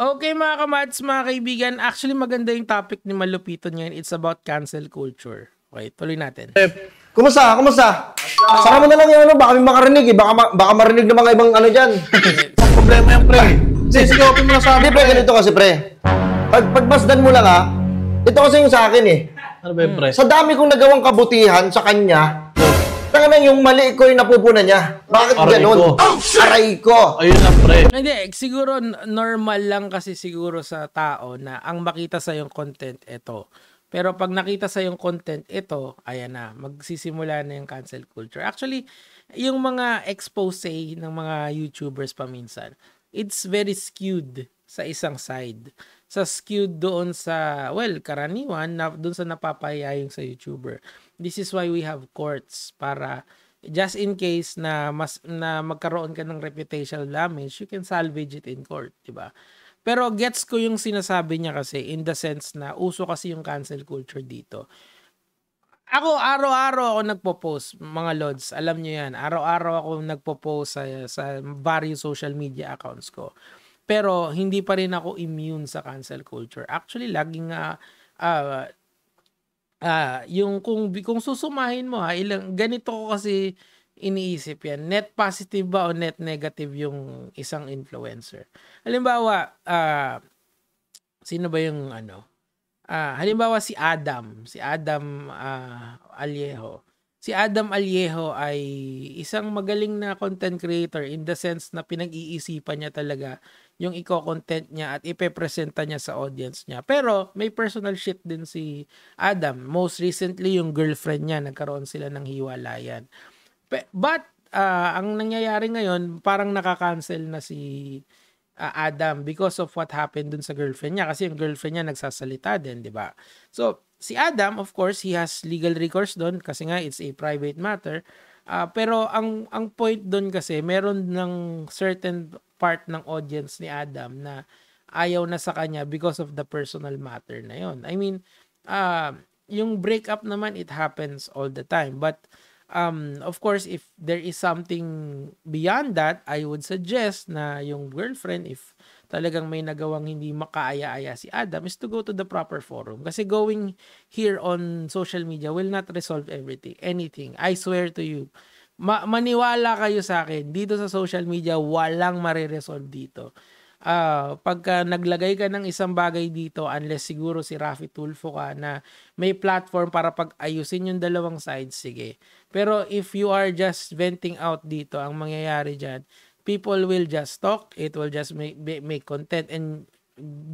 Okay mga kamads, mga kaibigan, actually maganda yung topic ni Malupiton ngayon. It's about cancel culture. Okay, tuloy natin. Kumusta? Kumusta? Saka mo na lang yung ano, baka may makarinig eh. Baka marinig ng mga ibang ano dyan. Problema yan, pre. Sige, open mo na sa Hindi, amin, pre, ganito kasi, pre. Pagmasdan mo lang ha, ito kasi yung sa akin eh. Ano ba yun, pre? Sa dami kong nagawang kabutihan sa kanya, tanga na yung mali ko yung napupuna niya. Bakit Aray ganun? ko. Aray ko! Ayun na, pre. Hindi, siguro normal lang kasi siguro sa tao na ang makita sa yung content ito. Pero pag nakita sa yung content ito, ayan na, magsisimula na yung cancel culture. Actually, yung mga expose ng mga YouTubers paminsan, it's very skewed sa isang side. Sa skewed doon sa, well, karaniwan, doon sa napapahayag sa YouTuber. This is why we have courts para just in case na magkaroon ka ng reputational damage, you can salvage it in court, 'di ba? Pero gets ko yung sinasabi niya kasi in the sense na uso kasi yung cancel culture dito. Ako, araw-araw ako nagpo-post, mga lods. Alam niyo yan. Araw-araw ako nagpo-post sa various social media accounts ko. Pero hindi pa rin ako immune sa cancel culture. Actually, laging yung kung susumahin mo ganito ko kasi iniisip yan. Net positive ba o net negative yung isang influencer? Halimbawa, sino ba yung ano? Halimbawa si Adam Aliejo. Si Adam Aliejo ay isang magaling na content creator in the sense na pinag-iisipan niya talaga yung i-content niya at ipepresenta niya sa audience niya. Pero may personal shit din si Adam. Most recently, yung girlfriend niya, nagkaroon sila ng hiwalayan. But ang nangyayari ngayon, parang nakakancel na si Adam because of what happened dun sa girlfriend niya. Kasi yung girlfriend niya nagsasalita din, di ba? So, si Adam, of course, he has legal recourse doon kasi nga it's a private matter. Pero ang point doon kasi, meron ng certain part ng audience ni Adam na ayaw na sa kanya because of the personal matter na yon. I mean, yung breakup naman, it happens all the time. But, of course, if there is something beyond that, I would suggest na yung girlfriend, if talagang may nagawang hindi makaaya-aya si Adam, is to go to the proper forum. Kasi going here on social media will not resolve anything. I swear to you. Maniwala kayo sa akin, dito sa social media, walang mariresolve dito. Pagka naglagay ka ng isang bagay dito, unless siguro si Rafi Tulfo ka na may platform para pag-ayusin yung dalawang sides, sige. Pero if you are just venting out dito, ang mangyayari dyan, people will just talk, it will just make content, and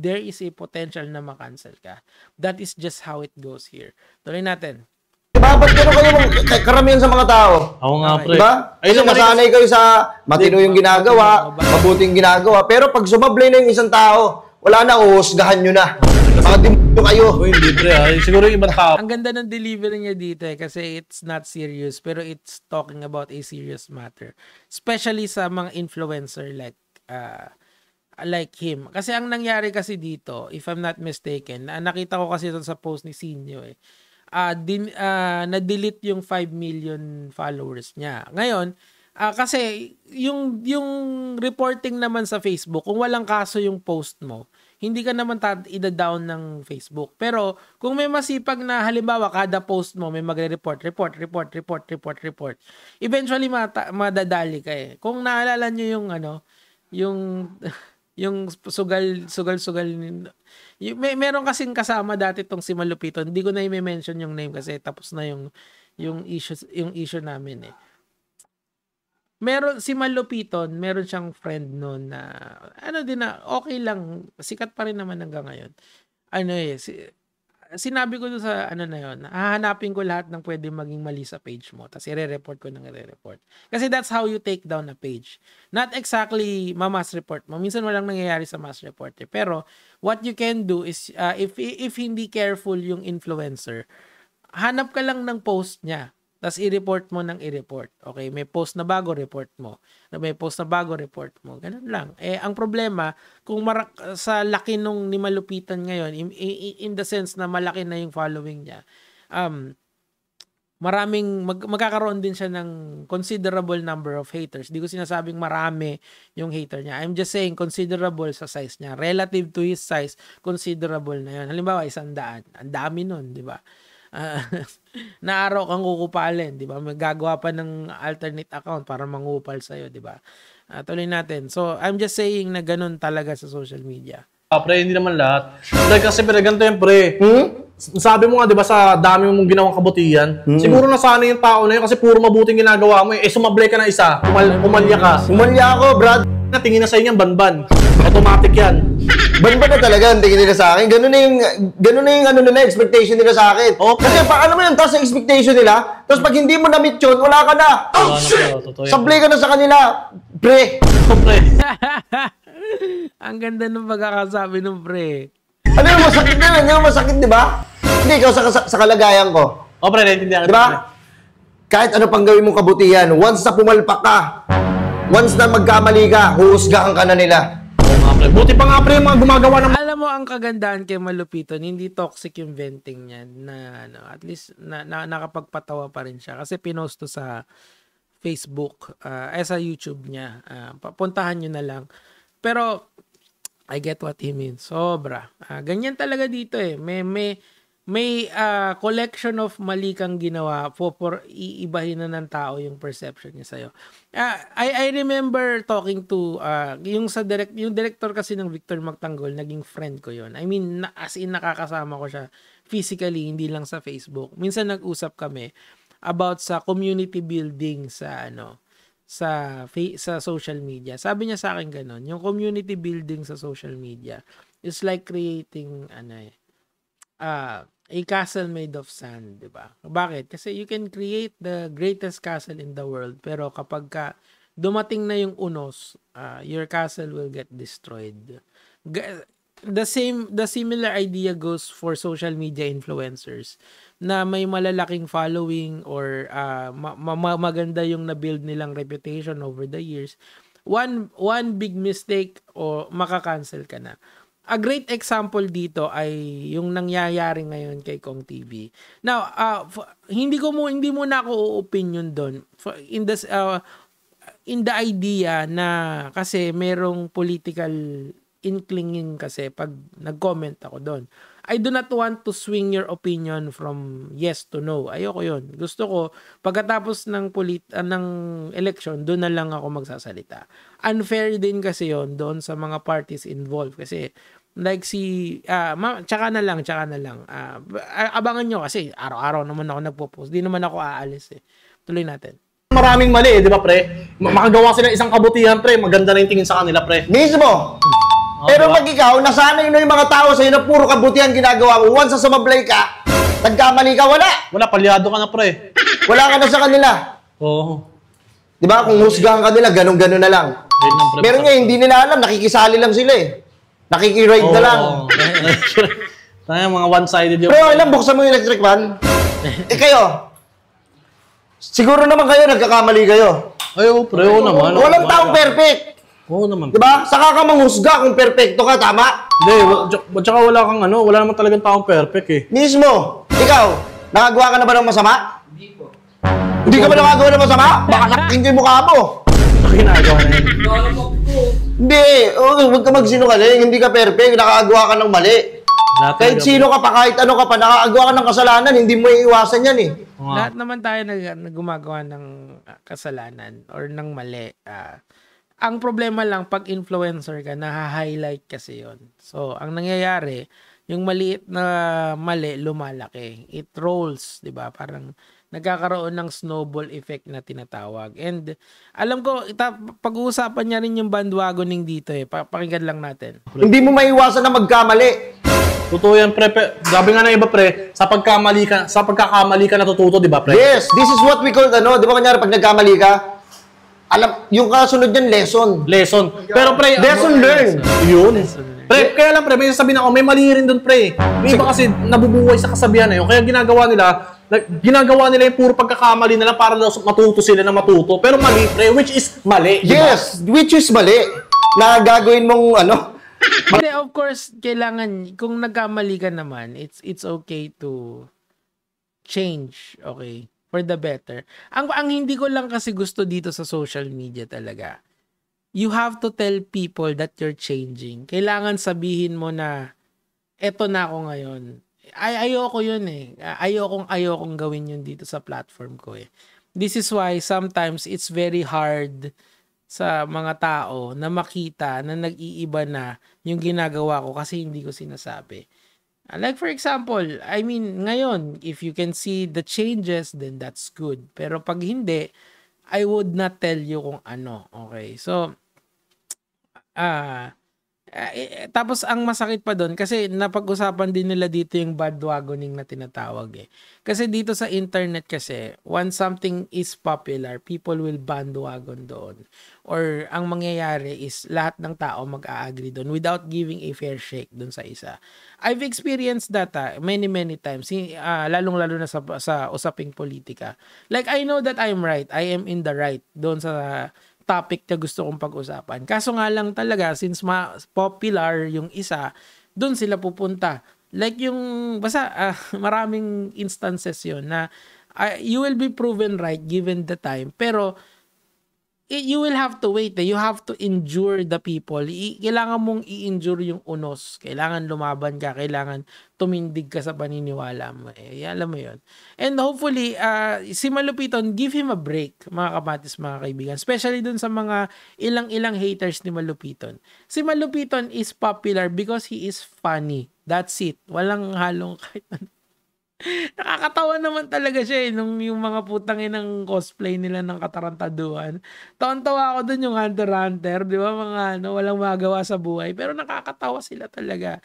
there is a potential na makancel ka. That is just how it goes here. Tuloy natin. Diba? Ba't gano'n kayo karamihan sa mga tao? Ako nga, pre. Diba? Kasi masanay kayo sa matino yung ginagawa, mabuting ginagawa. Pero pag sumablay na yung isang tao, wala na, uhusgahan nyo na. Mga demonyo kayo. Uy, hindi, pre. Siguro yung ibang tao. Ang ganda ng delivery niya dito kasi it's not serious pero it's talking about a serious matter. Especially sa mga influencer like him. Kasi ang nangyari kasi dito, if I'm not mistaken, nakita ko kasi ito sa post ni Sinyo na-delete yung 5 million followers niya. Ngayon, kasi yung reporting naman sa Facebook, kung walang kaso yung post mo, hindi ka naman ida-down ng Facebook. Pero kung may masipag na halimbawa kada post mo may magre-report, report. Eventually madadali ka eh. Kung naalala niyo yung yung sugal meron kasing kasama dati tong si Malupiton. Hindi ko na i-mention yung name kasi tapos na yung issue namin eh. Meron si Malupiton, meron siyang friend noon na okay lang, sikat pa rin naman hanggang ngayon. Sinabi ko doon sa na yun, hahanapin ko lahat ng pwede maging mali sa page mo, tapos i-report ko ng i-report. Kasi that's how you take down a page. Not exactly ma-mass report mo. Minsan walang nangyayari sa mass report eh. Pero what you can do is, if hindi careful yung influencer, hanap ka lang ng post niya. Tapos i-report mo ng i-report. Okay, may post na bago, report mo. May post na bago, report mo. Ganun lang. Ang problema, kung sa laki nung ni Malupitan ngayon, in the sense na malaki na yung following niya, magkakaroon din siya ng considerable number of haters. Di ko sinasabing marami yung hater niya. I'm just saying considerable sa size niya. Relative to his size, considerable na yun. Halimbawa, 100. Ang dami nun, di ba? Na araw kang kukupalin, di ba? Magagawa pa ng alternate account para mangupal sa'yo, di ba? Tuloy natin. So, I'm just saying na ganun talaga sa social media. Pre, hindi naman lahat. Like, kasi pre, ganito yan, pre. Sabi mo nga, di ba, sa dami mong ginawang kabutihan, siguro nasanay yung tao na yun kasi puro mabuting ginagawa mo eh. Sumablay ka na isa, pumalya ka. Umalya ako, Brad. Tingin na sa inyo, banban. Automatic yan. Banban na talaga ang tingin nila sa akin. Ganun na yung ano nila, expectation nila sa akin. Okay. Kasi paano mo yung taas ng expectation nila, tapos pag hindi mo na-meet yun, wala ka na. Oh, shit! Sablay ka na sa kanila. Pre. Pre. Ang ganda ng pagkakasabi ng pre. Ano yung masakit na? Ano yung masakit, di ba? Hindi, ikaw sa kalagayan ko. O pre, naintindihan Di ba? Kahit ano pang gawin mong kabutihan, once na pumalpak ka, once na magkamali ka, huhusgahan ka na nila. Buti pa nga pre, mga gumagawa ng... Alam mo, ang kagandahan kay Malupiton, hindi toxic yung venting niya na at least nakapagpatawa pa rin siya. Kasi pinost to sa Facebook, sa YouTube niya. Puntahan nyo na lang. Pero, I get what he means. Sobra. Ganyan talaga dito eh. May collection of mali kang ginawa for iibahin na ng tao yung perception niya sa'yo. I remember talking to yung director kasi ng Victor Magtanggol, naging friend ko yon. I mean, as in nakakasama ko siya physically, hindi lang sa Facebook. Minsan nag-usap kami about sa community building sa social media. Sabi niya sa akin ganun, yung community building sa social media is like creating a castle made of sand, di ba? Bakit? Kasi you can create the greatest castle in the world, pero kapag dumating na yung unos, your castle will get destroyed. The similar idea goes for social media influencers na may malalaking following or maganda yung na-build nilang reputation over the years. One big mistake o makakancel ka na. A great example dito ay yung nangyayari ngayon kay Kong TV. Now, hindi muna ako opinion doon in the idea na kasi merong political inclinging kasi pag nag-comment ako doon. I do not want to swing your opinion from yes to no. Ayoko yun. Gusto ko, pagkatapos ng election, doon na lang ako magsasalita. Unfair din kasi yon doon sa mga parties involved. Kasi, like tsaka na lang. Abangan nyo kasi araw-araw naman ako nagpo-post. Di naman ako aalis eh. Tuloy natin. Maraming mali di ba pre? Makagawa sila isang kabutihan pre, maganda na yung tingin sa kanila pre. Mismo! Pero pag ikaw, nasanay na yung mga tao sa'yo na puro kabutihan ginagawa mo, once na sumablay ka, nagkamali ka, wala. Wala, palyado ka na pre. Wala ka na sa kanila. Oo. Di ba? Kung husgahan ka nila, ganun-ganun na lang. Pero nga, hindi nila alam, nakikisali lang sila eh. Nakikiride na lang. Tayo, mga one-sided yung... Pero alam, buksan mo yung electric fan. Kayo, siguro naman kayo, nagkakamali kayo. Ay, pre, oo naman. Walang taong perfect. Oo naman. Diba? Saka ka manghusga kung perfecto ka, tama? Hindi, tsaka wala kang wala naman talagang taong perfect eh. Mismo. Ikaw, nakagawa ka na ba ng masama? Hindi po. Hindi ka ba nakagawa ng masama? Baka sakin ko yung mukha mo. Ano ginagawa na yun? Hindi. Huwag ka magsinungaling. Hindi ka perfect. Nakagawa ka ng mali. Kahit sino ka pa, kahit ano ka pa, nakagawa ka ng kasalanan, hindi mo iiwasan yan eh. Lahat naman tayo gumagawa ng kasalanan or ng mali. Ang problema lang, pag influencer ka, naha-highlight kasi yon. So, ang nangyayari, yung maliit na mali, lumalaki. It rolls, di ba? Parang nagkakaroon ng snowball effect na tinatawag. And alam ko, pag-uusapan niya rin yung bandwagoning dito eh. Pakinggan lang natin. Hindi mo maiwasan na magkamali. Totoo yan, pre. Sabi nga na iba, pre, sa pagkakamali ka natututo, di ba, pre? Yes, this is what we call, di ba kanyari, pag nagkamali ka, alam, yung kasunod yan, lesson. Pero pre, lesson learned. Yun. Pre, kaya lang pre, may sasabihin ako, may mali rin doon pre. May iba kasi nabubuhay sa kasabihan na yun. Kaya ginagawa nila yung puro pagkakamali na lang para matuto sila na matuto. Pero mali pre, which is mali. Yes, diba? Which is mali. Na gagawin mong Kasi of course, kailangan, kung nagkamali ka naman, it's okay to change, okay? for the better. Ang hindi ko lang kasi gusto dito sa social media talaga, you have to tell people that you're changing. Kailangan sabihin mo na, eto na ako ngayon. Ayoko yun eh. Ayokong gawin yun dito sa platform ko eh. This is why sometimes it's very hard sa mga tao na makita na nag-iiba na yung ginagawa ko kasi hindi ko sinasabi. Like for example, I mean, ngayon, if you can see the changes, then that's good. Pero pag hindi, I would not tell you kung ano. Okay, so, tapos ang masakit pa doon kasi napag-usapan din nila dito yung bandwagoning na tinatawag eh. Kasi dito sa internet kasi, once something is popular, people will bandwagon doon. Or ang mangyayari is lahat ng tao mag-a-agree doon without giving a fair shake doon sa isa. I've experienced that many times, lalong-lalo na sa usaping politika. Like I know that I'm right, I am in the right doon sa topic na gusto kong pag-usapan. Kaso nga lang talaga, since popular yung isa, doon sila pupunta. Like yung, maraming instances yun na you will be proven right given the time. Pero, you will have to wait. You have to endure the people. Kailangan mong i-endure yung unos. Kailangan lumaban ka. Kailangan tumindig ka sa paniniwala mo. Alam mo yun. And hopefully, si Malupiton, give him a break, mga kamatis, mga kaibigan. Especially dun sa mga ilang haters ni Malupiton. Si Malupiton is popular because he is funny. That's it. Walang halong kahit ano. Nakakatawa naman talaga siya nung yung mga putang inang cosplay nila ng katarantaduhan. Tawa ako dun yung Hunter x Hunter, di ba, mga walang magawa sa buhay, pero nakakatawa sila talaga.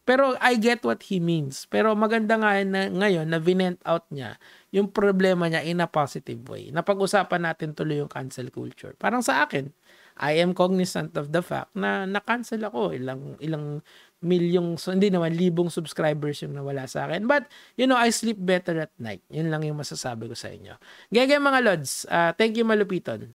Pero I get what he means. Pero maganda nga na ngayon na vinent out niya yung problema niya in a positive way. Napag-usapan natin tuloy yung cancel culture. Parang sa akin, I am cognizant of the fact na na-cancel ako. Ilang milyong, hindi naman, libong subscribers yung nawala sa akin. But, I sleep better at night. Yun lang yung masasabi ko sa inyo. Gaya mga Lods, thank you Malupiton.